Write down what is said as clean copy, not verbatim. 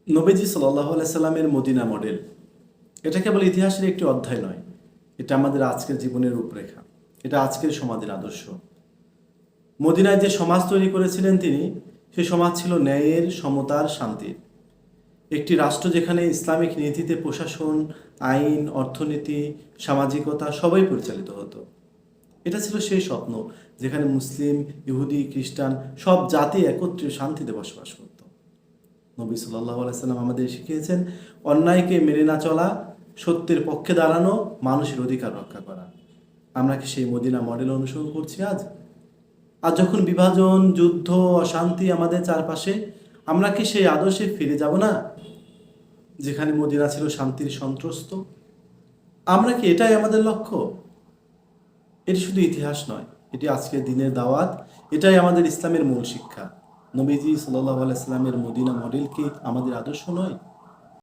নবীজি সাল্লাল্লাহু আলাইহি সাল্লামের মদিনা মডেল এটা কেবল ইতিহাসের একটি অধ্যায় নয়, এটা আমাদের আজকের জীবনের রূপরেখা, এটা আজকের সমাজের আদর্শ। মদিনায় যে সমাজ তৈরি করেছিলেন তিনি, সে সমাজ ছিল ন্যায়ের, সমতার, শান্তির। একটি রাষ্ট্র যেখানে ইসলামিক নীতিতে প্রশাসন, আইন, অর্থনীতি, সামাজিকতা সবই পরিচালিত হতো। এটা ছিল সেই স্বপ্ন যেখানে মুসলিম, ইহুদি, খ্রিস্টান সব জাতি একত্রে শান্তিতে বসবাস করত। নবী সাল্লাল্লাহু আলাইহি সাল্লাম আমাদের শিখিয়েছেন অন্যায়কে মেনে না চলা, সত্যের পক্ষে দাঁড়ানো, মানুষের অধিকার রক্ষা করা। আমরা কি সেই মদিনা মডেল অনুসরণ করছি আজ? আর যখন বিভাজন, যুদ্ধ, অশান্তি আমাদের চারপাশে, আমরা কি সেই আদর্শে ফিরে যাব না, যেখানে মদিনা ছিল শান্তির সন্ত্রস্ত? আমরা কি এটাই আমাদের লক্ষ্য? এটি শুধু ইতিহাস নয়, এটি আজকের দিনের দাওয়াত, এটাই আমাদের ইসলামের মূল শিক্ষা। নবীজি সাল্লাল্লাহু আলাইহি সাল্লামের মদিনা মডেল কি আমাদের আদর্শ নয়?